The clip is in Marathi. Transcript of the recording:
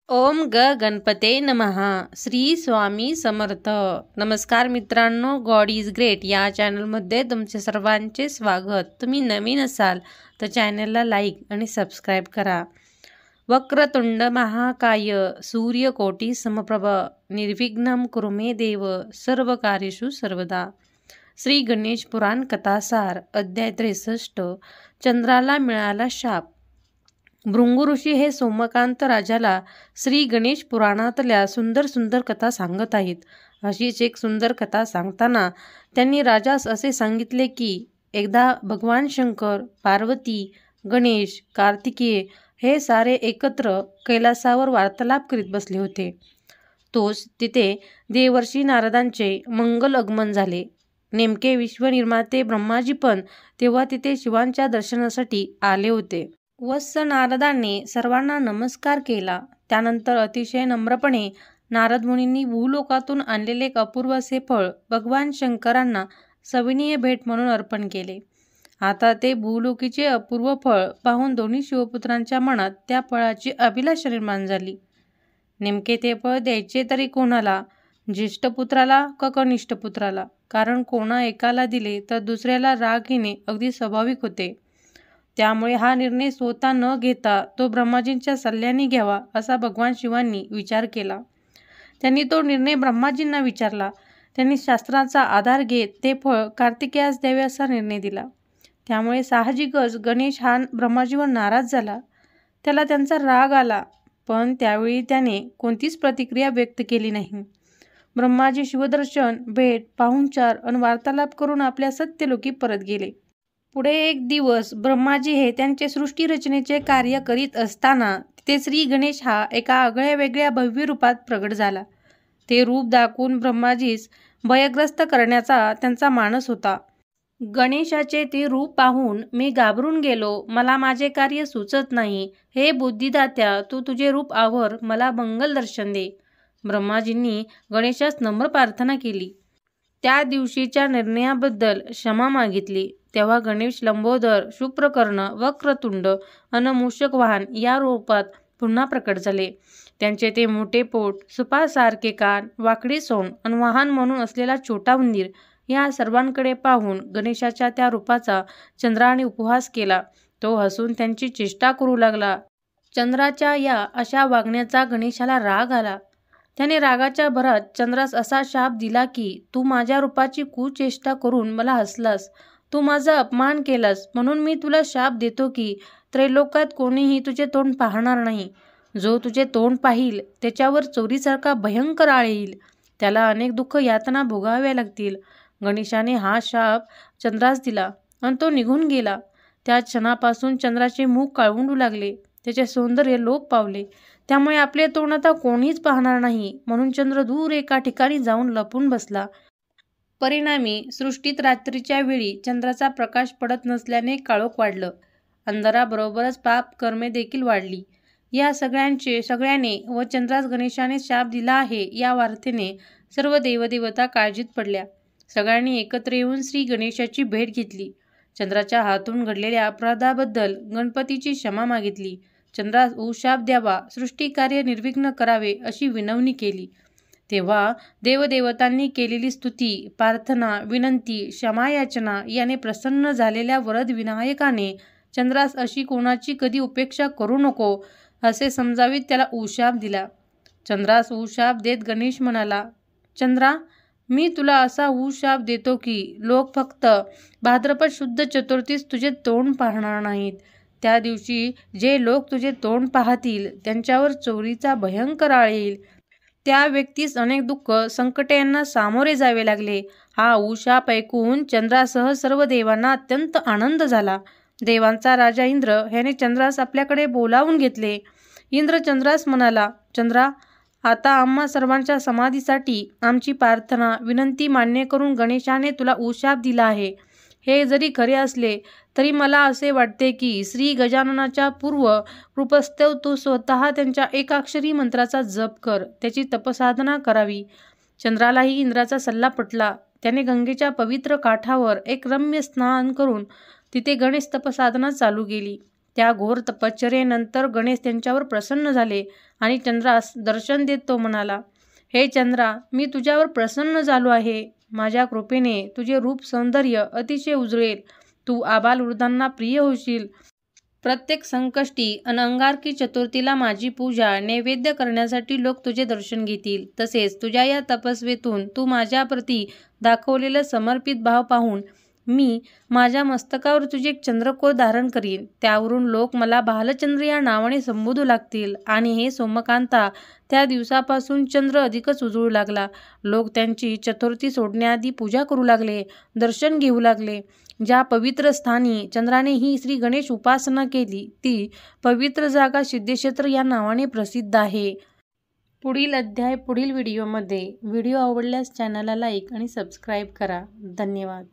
ओम गणपते नमः. श्री स्वामी समर्थ. नमस्कार मित्रांनो, गॉड इज ग्रेट या चॅनलमध्ये तुमचे सर्वांचे स्वागत. तुम्ही नवीन असाल तर चॅनलला लाईक आणि सबस्क्राईब करा. वक्रतुंड महाकाय सूर्यकोटी समप्रभ निर्विघ्नं कुरु मे देव सर्व कार्येषु सर्वदा. श्री गणेश पुराण कथासार अध्याय 63. चंद्राला मिळाला शाप. भृंगू ऋषी हे सोमकांत राजाला श्री गणेश पुराणातल्या सुंदर सुंदर कथा सांगत आहेत. अशीच एक सुंदर कथा सांगताना त्यांनी राजास असे सांगितले की एकदा भगवान शंकर, पार्वती, गणेश, कार्तिकेय हे सारे एकत्र कैलासावर वार्तालाप करीत बसले होते. तोच तिथे देवर्षी नारदांचे मंगल आगमन झाले. नेमके विश्वनिर्माते ब्रह्माजी पण तेव्हा तिथे शिवांच्या दर्शनासाठी आले होते. वत्स नारदांनी सर्वांना नमस्कार केला. त्यानंतर अतिशय नम्रपणे नारद मुनींनी भूलोकातून आणलेले एक अपूर्व असे फळ भगवान शंकरांना सविनीय भेट म्हणून अर्पण केले. आता ते भूलोकीचे अपूर्व फळ पाहून दोन्ही शिवपुत्रांच्या मनात त्या फळाची अभिलाषा निर्माण झाली. नेमके ते फळ द्यायचे तरी कोणाला, ज्येष्ठपुत्राला का कनिष्ठ पुत्राला? कारण कोणा एकाला दिले तर दुसऱ्याला राग येणे अगदी स्वाभाविक होते. त्यामुळे हा निर्णय स्वतः न घेता तो ब्रह्माजींच्या सल्ल्याने घ्यावा असा भगवान शिवांनी विचार केला. त्यांनी तो निर्णय ब्रह्माजींना विचारला. त्यांनी शास्त्राचा आधार घेत ते फळ कार्तिकेयास द्यावे असा निर्णय दिला. त्यामुळे साहजिकच गणेश हा ब्रह्माजीवर नाराज झाला. त्याला त्यांचा राग आला, पण त्यावेळी त्याने कोणतीच प्रतिक्रिया व्यक्त केली नाही. ब्रह्माजी शिवदर्शन, भेट, पाहुणचार आणि वार्तालाप करून आपल्या सत्यलोकी परत गेले. पुढे एक दिवस ब्रह्माजी हे त्यांचे सृष्टी रचनेचे कार्य करीत असताना तिथे श्री गणेश हा एका आगळ्या वेगळ्या भव्य रूपात प्रगट झाला. ते रूप दाखवून ब्रह्माजीस भयग्रस्त करण्याचा त्यांचा मानस होता. गणेशाचे ते रूप पाहून मी घाबरून गेलो. मला माझे कार्य सुचत नाही. हे बुद्धिदात्या, तू तुझे रूप आवर, मला मंगल दर्शन दे. ब्रह्माजींनी गणेशास नम्र प्रार्थना केली. त्या दिवशीच्या निर्णयाबद्दल क्षमा मागितली. तेव्हा गणेश लंबोदर, शुक्रकर्ण, वक्रतुंड अन मूषक वाहन या रूपात पुन्हा प्रकट झाले. त्यांचे ते मोठे पोट, सुपासारखे कान, वाकडी सोंड आणि वाहन म्हणून असलेला छोटा उंदीर या सर्वांकडे पाहून गणेशाच्या त्या रूपाचा चंद्राने उपहास केला. तो हसून त्यांची चेष्टा करू लागला. चंद्राच्या या अशा वागण्याचा गणेशाला राग आला. त्याने रागाच्या भरात चंद्रास असा शाप दिला की तू माझ्या रूपाची कुचेष्टा करून मला हसलास, तू माझा अपमान केलास, म्हणून मी तुला शाप देतो की त्रैलोकात कोणीही तुझे तोंड पाहणार नाही. जो तुझे तोंड पाहिल त्याच्यावर चोरीसारखा भयंकर आळ येईल. त्याला अनेक दुःख यातना भोगाव्या लागतील. गणेशाने हा शाप चंद्रास दिला आणि तो निघून गेला. त्या क्षणापासून चंद्राचे मुख काळवंडू लागले. त्याचे सौंदर्य लोप पावले. त्यामुळे आपले तोंड आता कोणीच पाहणार नाही म्हणून चंद्र दूर एका ठिकाणी जाऊन लपून बसला. परिणामी सृष्टीत रात्रीच्या वेळी चंद्राचा प्रकाश पडत नसल्याने काळोख वाढलं. अंधाराबरोबरच पाप कर्मे देखील वाढली. या सगळ्याने व चंद्रास गणेशाने शाप दिला आहे या वार्तेने सर्व देवदेवता काळजीत पडल्या. सगळ्यांनी एकत्र येऊन श्री गणेशाची भेट घेतली. चंद्राच्या हातून घडलेल्या अपराधाबद्दल गणपतीची क्षमा मागितली. चंद्रास उशाप द्यावा, सृष्टिकार्य निर्विघ्न करावे अशी विनवणी केली. तेव्हा देवदेवतांनी केलेली स्तुती, प्रार्थना, विनंती, क्षमायाचना याने प्रसन्न झालेल्या वरद विनायकाने चंद्रास अशी कोणाची कधी उपेक्षा करू नको असे समजावीत त्याला उशाप दिला. चंद्रास उशाप देत गणेश म्हणाला, चंद्रा, मी तुला असा उशाप देतो की लोक फक्त भाद्रपद शुद्ध चतुर्थीस तुझे तोंड पाहणार नाहीत. त्या दिवशी जे लोक तुझे तोंड पाहतील त्यांच्यावर चोरीचा भयंकर आळ येईल. त्या व्यक्तीस अनेक दुःख, संकटे यांना सामोरे जावे लागले. हा उशाप ऐकून चंद्रासह सर्व देवांना अत्यंत आनंद झाला. देवांचा राजा इंद्र ह्याने चंद्रास आपल्याकडे बोलावून घेतले. इंद्र चंद्रास म्हणाला, चंद्रा, आता आम्हा सर्वांच्या समाधीसाठी आमची प्रार्थना, विनंती मान्य करून गणेशाने तुला उशाप दिला आहे. हे जरी खरे असले तरी मला असे वाटते की श्री गजाननाच्या पूर्व रूपस्थव तू स्वतः त्यांच्या एकाक्षरी मंत्राचा जप कर, त्याची तपसाधना करावी. चंद्रालाही इंद्राचा सल्ला पटला. त्याने गंगेच्या पवित्र काठावर एक रम्य स्नान करून तिथे गणेश तपसाधना चालू केली. त्या घोर तपश्चर्येनंतर गणेश त्यांच्यावर प्रसन्न झाले आणि चंद्रास दर्शन देत तो म्हणाला, हे चंद्रा, मी तुझ्यावर प्रसन्न झालो आहे. माझ्या कृपेने तुझे रूप सौंदर्य अतिशय उजळेल. तू आबालवृद्धांना प्रिय होशील. प्रत्येक संकष्टी अन अंगारकी चतुर्थीला माझी पूजा नैवेद्य करण्यासाठी लोक तुझे दर्शन घेतील. तसेच तुझ्या या तपस्वेतून तू माझ्याप्रती दाखवलेला समर्पित भाव पाहून मी माझ्या मस्तकावर तुझे एक चंद्रकोर धारण करीन. त्यावरून लोक मला भालचंद्र या नावाने संबोधू लागतील. आणि हे सोमकांता, त्या दिवसापासून चंद्र अधिकच उजळू लागला. लोक त्यांची चतुर्थी सोडण्याआधी पूजा करू लागले, दर्शन घेऊ लागले. ज्या पवित्र स्थानी चंद्राने ही श्री गणेश उपासना केली ती पवित्र जागा सिद्धेश्वर या नावाने प्रसिद्ध आहे. पुढील अध्याय पुढील व्हिडिओमध्ये. व्हिडिओ आवडल्यास चॅनलला लाईक आणि सबस्क्राईब करा. धन्यवाद.